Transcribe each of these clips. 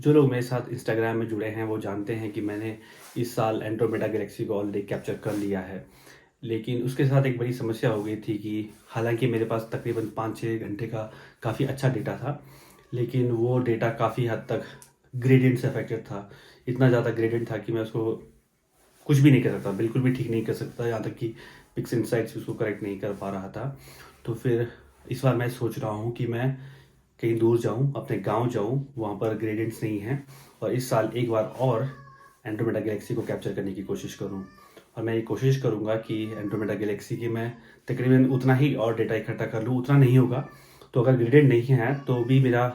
जो लोग मेरे साथ इंस्टाग्राम में जुड़े हैं वो जानते हैं कि मैंने इस साल एंड्रोमेडा गैलेक्सी को ऑलरेडी कैप्चर कर लिया है। लेकिन उसके साथ एक बड़ी समस्या हो गई थी कि हालांकि मेरे पास तकरीबन 5-6 घंटे का काफ़ी अच्छा डेटा था, लेकिन वो डेटा काफ़ी हद तक ग्रेडियंट से अफेक्टेड था। इतना ज़्यादा ग्रेडियंट था कि मैं उसको कुछ भी नहीं कर सकता, बिल्कुल भी ठीक नहीं कर सकता, यहाँ तक कि पिक्स इनसाइट्स उसको करेक्ट नहीं कर पा रहा था। तो फिर इस बार मैं सोच रहा हूँ कि मैं कहीं दूर जाऊँ, अपने गांव जाऊँ, वहाँ पर ग्रेडियंट्स नहीं हैं, और इस साल एक बार और एंड्रोमेडा गैलेक्सी को कैप्चर करने की कोशिश करूँ। और मैं ये कोशिश करूँगा कि एंड्रोमेडा गैलेक्सी की मैं तकरीबन उतना ही और डेटा इकट्ठा कर लूँ। उतना नहीं होगा तो अगर ग्रेडेड नहीं है तो भी मेरा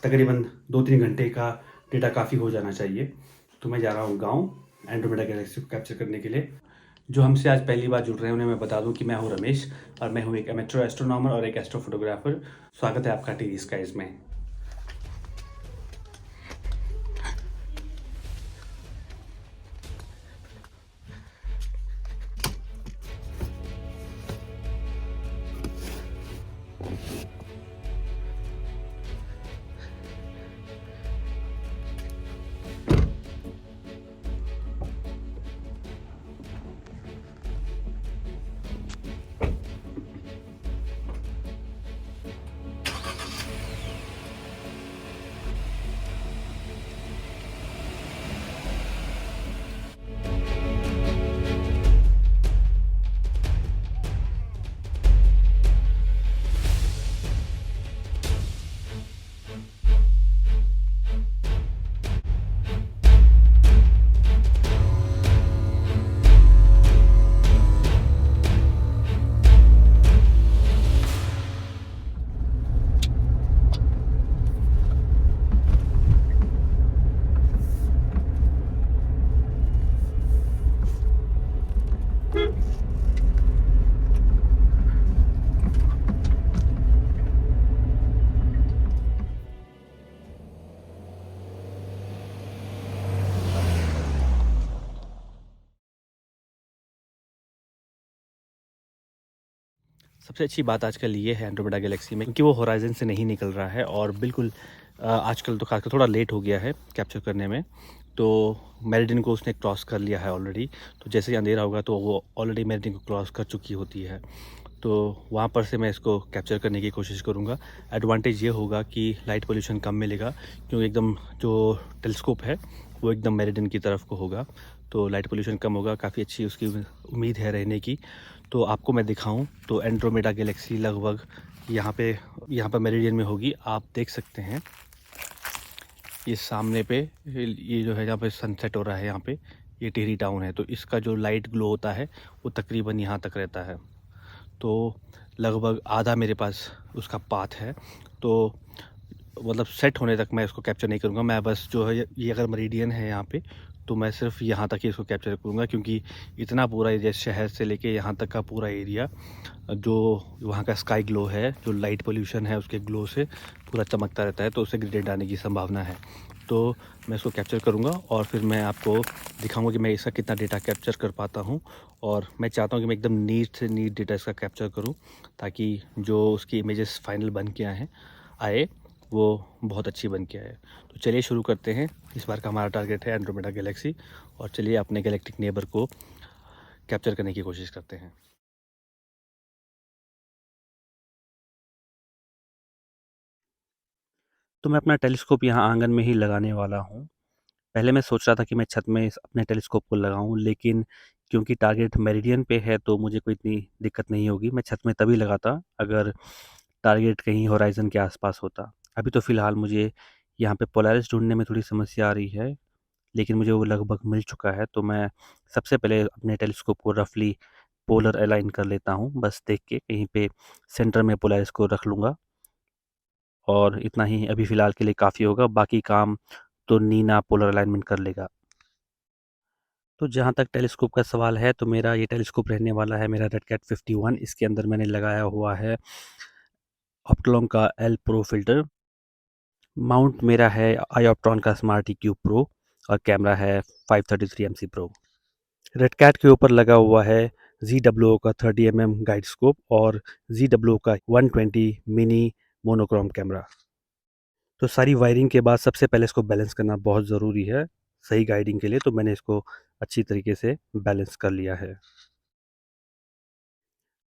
तकरीबन 2-3 घंटे का डेटा काफ़ी हो जाना चाहिए। तो मैं जा रहा हूँ गाँव एंड्रोमेडा गैलेक्सी को कैप्चर करने के लिए। जो हमसे आज पहली बार जुड़ रहे हैं उन्हें मैं बता दूं कि मैं हूं रमेश, और मैं हूं एक एमेच्योर एस्ट्रोनॉमर और एक एस्ट्रो फोटोग्राफर। स्वागत है आपका टीवी स्काइज में। सबसे अच्छी बात आजकल ये है एंड्रोमेडा गैलेक्सी में, क्योंकि वो होराइजन से नहीं निकल रहा है, और बिल्कुल आजकल तो खासकर थोड़ा लेट हो गया है कैप्चर करने में। तो मेरिडियन को उसने क्रॉस कर लिया है ऑलरेडी। तो जैसे ही अंधेरा होगा तो वो ऑलरेडी मेरिडियन को क्रॉस कर चुकी होती है। तो वहाँ पर से मैं इसको कैप्चर करने की कोशिश करूँगा। एडवांटेज ये होगा कि लाइट पोल्यूशन कम मिलेगा, क्योंकि एकदम जो टेलीस्कोप है वो एकदम मेरिडियन की तरफ को होगा, तो लाइट पोल्यूशन कम होगा। काफ़ी अच्छी उसकी उम्मीद है रहने की। तो आपको मैं दिखाऊं तो एंड्रोमेडा गैलेक्सी लगभग यहाँ पर मेरिडियन में होगी। आप देख सकते हैं ये सामने पे, ये जो है जहाँ पे सनसेट हो रहा है, यहाँ पे ये टिहरी टाउन है, तो इसका जो लाइट ग्लो होता है वो तकरीबन यहाँ तक रहता है। तो लगभग आधा मेरे पास उसका पाथ है। तो मतलब सेट होने तक मैं इसको कैप्चर नहीं करूँगा। मैं बस जो है ये अगर मेरिडियन है यहाँ पे, तो मैं सिर्फ यहाँ तक ही इसको कैप्चर करूँगा, क्योंकि इतना पूरा एरिया शहर से लेके यहाँ तक का पूरा एरिया, जो वहाँ का स्काई ग्लो है, जो लाइट पोल्यूशन है उसके ग्लो से पूरा चमकता रहता है, तो उससे ग्रेडेड आने की संभावना है। तो मैं इसको कैप्चर करूँगा और फिर मैं आपको दिखाऊँगा कि मैं इसका कितना डेटा कैप्चर कर पाता हूँ। और मैं चाहता हूँ कि मैं एकदम नीट से नीट डेटा इसका कैप्चर करूँ, ताकि जो उसकी इमेजेस फाइनल बन के आए वो बहुत अच्छी बन के आए। तो चलिए शुरू करते हैं। इस बार का हमारा टारगेट है एंड्रोमेडा गैलेक्सी, और चलिए अपने गैलेक्टिक नेबर को कैप्चर करने की कोशिश करते हैं। तो मैं अपना टेलीस्कोप यहाँ आंगन में ही लगाने वाला हूँ। पहले मैं सोच रहा था कि मैं छत में अपने टेलीस्कोप को लगाऊं, लेकिन क्योंकि टारगेट मेरिडियन पे है तो मुझे कोई इतनी दिक्कत नहीं होगी। मैं छत में तभी लगाता अगर टारगेट कहीं होराइजन के आसपास होता। अभी तो फ़िलहाल मुझे यहाँ पे पोलैरिस ढूंढने में थोड़ी समस्या आ रही है, लेकिन मुझे वो लगभग मिल चुका है। तो मैं सबसे पहले अपने टेलीस्कोप को रफली पोलर अलाइन कर लेता हूँ, बस देख के कहीं पे सेंटर में पोलैरिस को रख लूँगा, और इतना ही अभी फ़िलहाल के लिए काफ़ी होगा। बाकी काम तो नीना पोलर अलाइनमेंट कर लेगा। तो जहाँ तक टेलीस्कोप का सवाल है, तो मेरा ये टेलीस्कोप रहने वाला है मेरा रेड कैट 51। इसके अंदर मैंने लगाया हुआ है ऑप्टोलॉन्ग का एल प्रो फ़िल्टर। माउंट मेरा है आईऑप्ट्रॉन का स्मार्ट क्यूब प्रो, और कैमरा है 533 M C pro. Red Cat के ऊपर लगा हुआ है ZWO का 30 mm गाइड स्कोप और ZWO का 120 मिनी मोनोक्रोम कैमरा। तो सारी वायरिंग के बाद सबसे पहले इसको बैलेंस करना बहुत ज़रूरी है, सही गाइडिंग के लिए, तो मैंने इसको अच्छी तरीके से बैलेंस कर लिया है।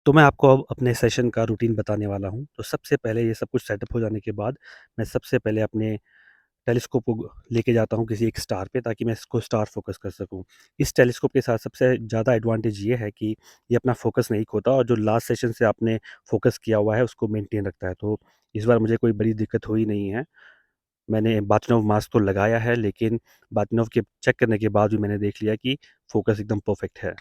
तो मैं आपको अब अपने सेशन का रूटीन बताने वाला हूँ। तो सबसे पहले ये सब कुछ सेटअप हो जाने के बाद, मैं सबसे पहले अपने टेलीस्कोप को लेके जाता हूँ किसी एक स्टार पे, ताकि मैं इसको स्टार फ़ोकस कर सकूँ। इस टेलीस्कोप के साथ सबसे ज़्यादा एडवांटेज ये है कि ये अपना फ़ोकस नहीं खोता और जो लास्ट सेशन से आपने फ़ोकस किया हुआ है उसको मेंटेन रखता है। तो इस बार मुझे कोई बड़ी दिक्कत हुई नहीं है। मैंने बाथनव मास्क तो लगाया है, लेकिन बाथनव के चेक करने के बाद भी मैंने देख लिया कि फ़ोकस एकदम परफ़ेक्ट है।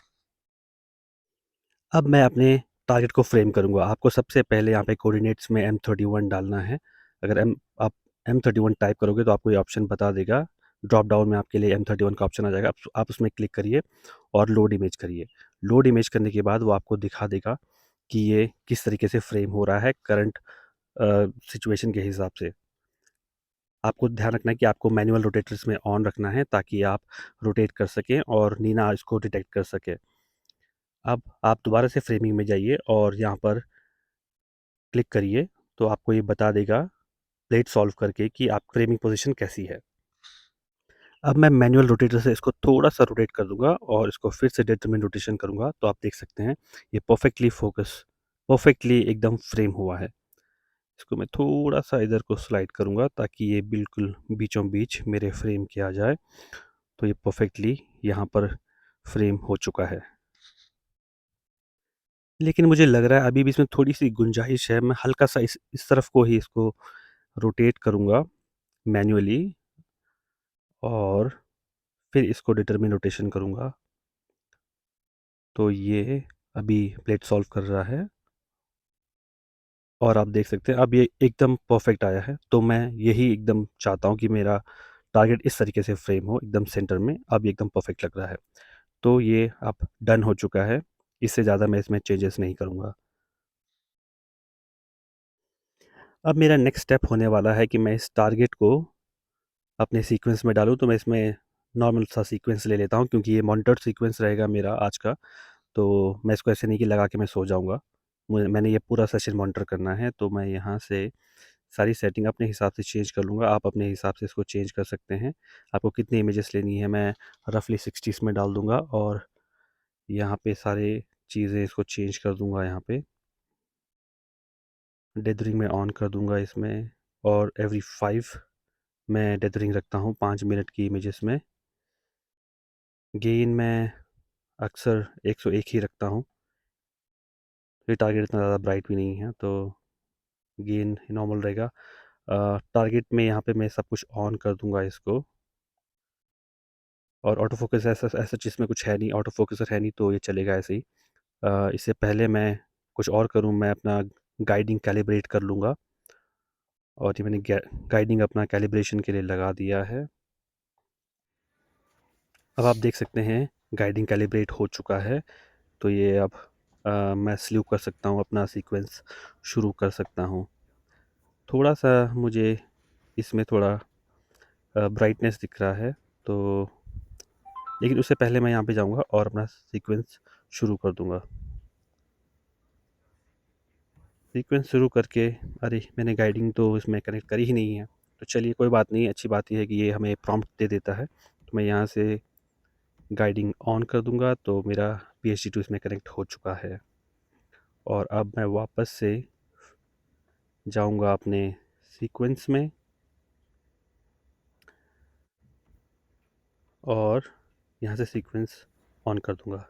अब मैं अपने टारगेट को फ्रेम करूँगा। आपको सबसे पहले यहाँ पे कोऑर्डिनेट्स में M31 डालना है। अगर आप M31 टाइप करोगे तो आपको ये ऑप्शन बता देगा। ड्रॉप डाउन में आपके लिए M31 का ऑप्शन आ जाएगा। आप उसमें क्लिक करिए और लोड इमेज करिए। लोड इमेज करने के बाद वो आपको दिखा देगा कि ये किस तरीके से फ्रेम हो रहा है करंट सिचुएशन के हिसाब से। आपको ध्यान रखना है कि आपको मैनुअल रोटेटर्स में ऑन रखना है, ताकि आप रोटेट कर सकें और नीना इसको डिटेक्ट कर सके। अब आप दोबारा से फ्रेमिंग में जाइए और यहाँ पर क्लिक करिए, तो आपको ये बता देगा प्लेट सॉल्व करके कि आप फ्रेमिंग पोजीशन कैसी है। अब मैं मैनुअल रोटेटर से इसको थोड़ा-सा रोटेट कर दूँगा और इसको फिर से डिटरमिन रोटेशन करूँगा, तो आप देख सकते हैं ये परफेक्टली एकदम फ्रेम हुआ है। इसको मैं थोड़ा-सा इधर को स्लाइड करूँगा, ताकि ये बिल्कुल बीचों-बीच मेरे फ्रेम के आ जाए। तो ये परफेक्टली यहाँ पर फ्रेम हो चुका है। लेकिन मुझे लग रहा है अभी भी इसमें थोड़ी-सी गुंजाइश है। मैं हल्का-सा इस तरफ को ही इसको रोटेट करूँगा मैन्युअली और फिर इसको डिटरमिन रोटेशन करूँगा। तो ये अभी प्लेट सॉल्व कर रहा है और आप देख सकते हैं अब ये एकदम परफेक्ट आया है। तो मैं यही एकदम चाहता हूँ कि मेरा टारगेट इस तरीके से फ्रेम हो एकदम सेंटर में। अब ये एकदम परफेक्ट लग रहा है। तो ये अब डन हो चुका है। इससे ज़्यादा मैं इसमें चेंजेस नहीं करूँगा। अब मेरा नेक्स्ट स्टेप होने वाला है कि मैं इस टारगेट को अपने सीक्वेंस में डालूँ। तो मैं इसमें नॉर्मल सा सीक्वेंस ले लेता हूँ, क्योंकि ये मॉनिटर्ड सीक्वेंस रहेगा मेरा आज का। तो मैं इसको ऐसे नहीं कि लगा के मैं सो जाऊँगा। मैंने ये पूरा सेशन मॉनिटर करना है, तो मैं यहाँ से सारी सेटिंग अपने हिसाब से चेंज कर लूँगा। आप अपने हिसाब से इसको चेंज कर सकते हैं। आपको कितनी इमेजेस लेनी है, मैं रफली 60s में डाल दूँगा और यहाँ पे सारे चीज़ें इसको चेंज कर दूँगा। यहाँ पे डेथरिंग में ऑन कर दूँगा इसमें, और एवरी 5 मैं डेथरिंग रखता हूँ 5 मिनट की इमेजेस में। गेन मैं अक्सर 101 ही रखता हूँ। ये टारगेट इतना ज़्यादा ब्राइट भी नहीं है, तो गेन नॉर्मल रहेगा। टारगेट में यहाँ पे मैं सब कुछ ऑन कर दूँगा इसको, और ऑटो फोकस ऐसा ऐसा चीज़ में कुछ है नहीं, ऑटो फोकसर है नहीं, तो ये चलेगा ऐसे ही। इससे पहले मैं कुछ और करूँ, मैं अपना गाइडिंग कैलिब्रेट कर लूँगा, और ये मैंने गाइडिंग अपना कैलिब्रेशन के लिए लगा दिया है। अब आप देख सकते हैं गाइडिंग कैलिब्रेट हो चुका है। तो ये अब मैं स्लीव कर सकता हूँ, अपना सीक्वेंस शुरू कर सकता हूँ। थोड़ा-सा मुझे इसमें थोड़ा ब्राइटनेस दिख रहा है, तो लेकिन उससे पहले मैं यहाँ पे जाऊँगा और अपना सीक्वेंस शुरू कर दूँगा। सीक्वेंस शुरू करके, अरे! मैंने गाइडिंग तो इसमें कनेक्ट करी ही नहीं है। तो चलिए कोई बात नहीं, अच्छी बात ये है कि ये हमें प्रॉम्प्ट दे देता है। तो मैं यहाँ से गाइडिंग ऑन कर दूँगा, तो मेरा PHD-2 इसमें कनेक्ट हो चुका है। और अब मैं वापस से जाऊँगा अपने सीक्वेंस में और यहाँ से सीक्वेंस ऑन कर दूँगा।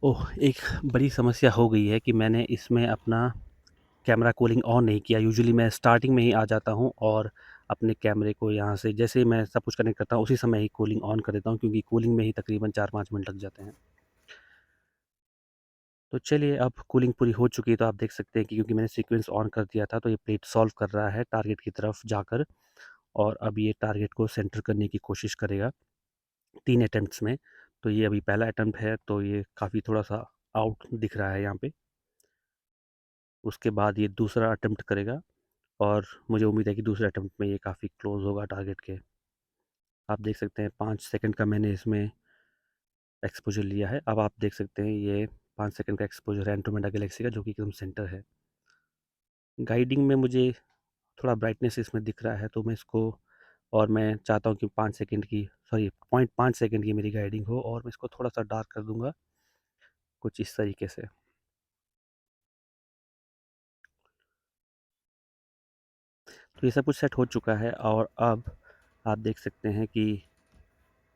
ओह! एक बड़ी समस्या हो गई है कि मैंने इसमें अपना कैमरा कूलिंग ऑन नहीं किया। यूजुअली मैं स्टार्टिंग में ही आ जाता हूँ और अपने कैमरे को यहाँ से जैसे ही मैं सब कुछ कनेक्ट करता हूँ, उसी समय ही कूलिंग ऑन कर देता हूँ, क्योंकि कूलिंग में ही तकरीबन 4-5 मिनट लग जाते हैं। तो चलिए, अब कूलिंग पूरी हो चुकी है, तो आप देख सकते हैं कि क्योंकि मैंने सीक्वेंस ऑन कर दिया था, तो ये प्लेट सॉल्व कर रहा है टारगेट की तरफ जाकर, और अब ये टारगेट को सेंटर करने की कोशिश करेगा 3 अटेम्प्ट्स में। तो ये अभी पहला अटेम्प्ट है, तो ये काफ़ी थोड़ा-सा आउट दिख रहा है यहाँ पे। उसके बाद ये दूसरा अटेम्प्ट करेगा, और मुझे उम्मीद है कि दूसरे अटेम्प्ट में ये काफ़ी क्लोज़ होगा टारगेट के। आप देख सकते हैं 5 सेकंड का मैंने इसमें एक्सपोज़र लिया है। अब आप देख सकते हैं ये 5 सेकंड का एक्सपोज़र है एंड्रोमेडा गैलेक्सी का, जो कि एकदम सेंटर है। गाइडिंग में मुझे थोड़ा ब्राइटनेस इसमें दिख रहा है, तो मैं इसको, और मैं चाहता हूँ कि 5 सेकंड की, सॉरी 0.5 सेकंड की मेरी गाइडिंग हो, और मैं इसको थोड़ा सा डार्क कर दूंगा कुछ इस तरीके से। तो ये सब कुछ सेट हो चुका है, और अब आप देख सकते हैं कि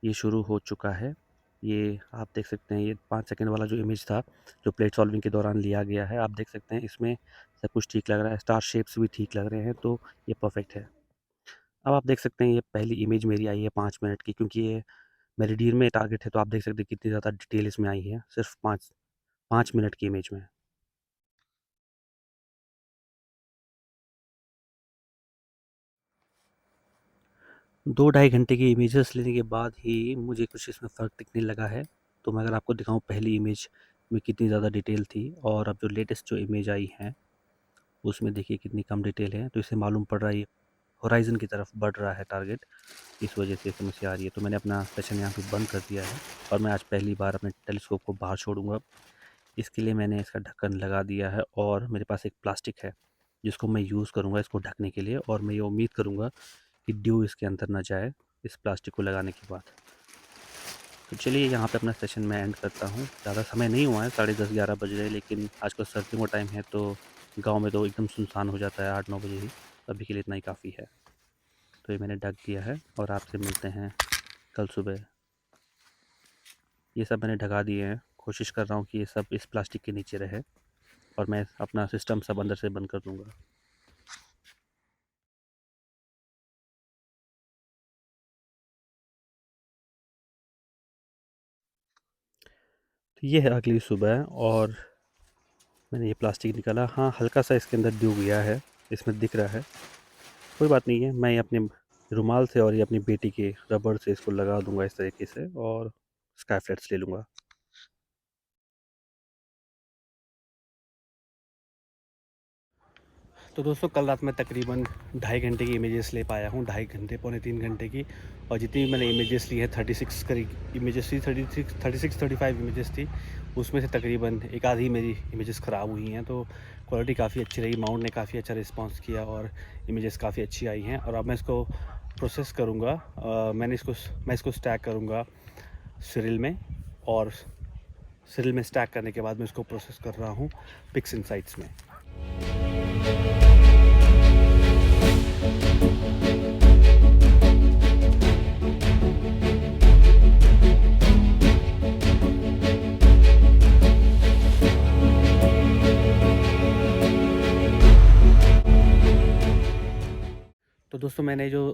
ये शुरू हो चुका है। ये आप देख सकते हैं, ये 5 सेकंड वाला जो इमेज था, जो प्लेट सॉल्विंग के दौरान लिया गया है, आप देख सकते हैं इसमें सब कुछ ठीक लग रहा है, स्टार शेप्स भी ठीक लग रहे हैं, तो ये परफेक्ट है। अब आप देख सकते हैं ये पहली इमेज मेरी आई है 5 मिनट की, क्योंकि ये मेरिडियन में टारगेट है, तो आप देख सकते हैं कितनी ज़्यादा डिटेल इसमें आई है सिर्फ 5 मिनट की इमेज में। 2 ढाई घंटे की इमेजेस लेने के बाद ही मुझे कुछ इसमें फ़र्क दिखने लगा है। तो मैं अगर आपको दिखाऊँ पहली इमेज में कितनी ज़्यादा डिटेल थी, और अब जो लेटेस्ट जो इमेज आई है उसमें देखिए कितनी कम डिटेल है। तो इससे मालूम पड़ रहा है ये होराइज़न की तरफ बढ़ रहा है टारगेट, इस वजह से समस्या आ रही है। तो मैंने अपना सेशन यहाँ पे बंद कर दिया है, और मैं आज पहली बार अपने टेलीस्कोप को बाहर छोड़ूँगा। इसके लिए मैंने इसका ढक्कन लगा दिया है, और मेरे पास एक प्लास्टिक है जिसको मैं यूज़ करूँगा इसको ढकने के लिए, और मैं ये उम्मीद करूँगा कि ड्यू इसके अंदर ना जाए इस प्लास्टिक को लगाने के बाद। तो चलिए यहाँ पे अपना सेशन मैं एंड करता हूँ। ज़्यादा समय नहीं हुआ है, 10:30-11 बज रहे हैं, लेकिन आजकल सर्दियों का टाइम है, तो गाँव में तो एकदम सुनसान हो जाता है 8-9 बजे ही। अभी के लिए इतना ही काफ़ी है। तो ये मैंने ढक दिया है, और आपसे मिलते हैं कल सुबह। ये सब मैंने ढका दिए हैं, कोशिश कर रहा हूँ कि ये सब इस प्लास्टिक के नीचे रहे, और मैं अपना सिस्टम सब अंदर से बंद कर दूँगा। तो ये है अगली सुबह, और मैंने ये प्लास्टिक निकाला। हाँ, हल्का सा इसके अंदर ड्यू गया है, इसमें दिख रहा है। कोई बात नहीं है, मैं ये अपने रुमाल से और ये अपनी बेटी के रबड़ से इसको लगा दूँगा इस तरीके से, और स्काई फ्लैट्स ले लूँगा। तो दोस्तों, कल रात मैं तकरीबन ढाई घंटे की इमेजेस ले पाया हूँ, ढाई घंटे पौने 3 घंटे की, और जितनी भी मैंने इमेजेस ली है 36 करीब इमेजेस थी, 36-35 इमेजेस थी। उसमें से तकरीबन एक आधी मेरी इमेजेस ख़राब हुई हैं, तो क्वालिटी काफ़ी अच्छी रही, माउंट ने काफ़ी अच्छा रिस्पॉन्स किया, और इमेजेस काफ़ी अच्छी आई हैं। और अब मैं इसको प्रोसेस करूँगा। मैं इसको स्टैक करूँगा सिरिल में, और सिरिल में स्टैक करने के बाद मैं इसको प्रोसेस कर रहा हूँ पिक्स इनसाइट्स में। तो दोस्तों, मैंने जो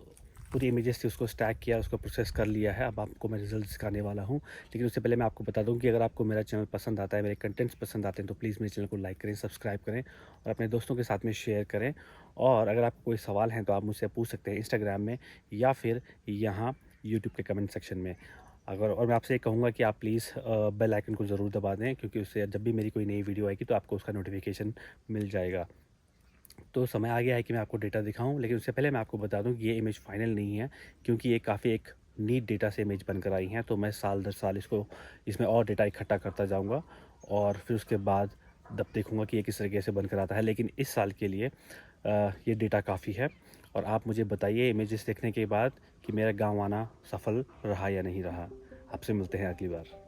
पूरी इमेजेस थी उसको स्टैक किया, उसको प्रोसेस कर लिया है। अब आपको मैं रिज़ल्ट दिखाने वाला हूँ। लेकिन उससे पहले मैं आपको बता दूँ कि अगर आपको मेरा चैनल पसंद आता है, मेरे कंटेंट्स पसंद आते हैं, तो प्लीज़ मेरे चैनल को लाइक करें, सब्सक्राइब करें, और अपने दोस्तों के साथ में शेयर करें। और अगर आपको कोई सवाल हैं तो आप मुझसे पूछ सकते हैं इंस्टाग्राम में, या फिर यहाँ यूट्यूब के कमेंट सेक्शन में। और मैं आपसे ये कहूँगा कि आप प्लीज़ बेल आइकन को ज़रूर दबा दें, क्योंकि उससे जब भी मेरी कोई नई वीडियो आएगी तो आपको उसका नोटिफिकेशन मिल जाएगा। तो समय आ गया है कि मैं आपको डेटा दिखाऊं, लेकिन उससे पहले मैं आपको बता दूं कि ये इमेज फाइनल नहीं है, क्योंकि ये काफ़ी एक नीट डेटा से इमेज बनकर आई हैं। तो मैं साल दर साल इसमें और डेटा इकट्ठा करता जाऊंगा, और फिर उसके बाद तब देखूंगा कि ये किस तरीके से बनकर आता है। लेकिन इस साल के लिए ये डेटा काफ़ी है। और आप मुझे बताइए इमेजेस देखने के बाद कि मेरा गाँव आना सफल रहा या नहीं रहा। आपसे मिलते हैं अगली बार।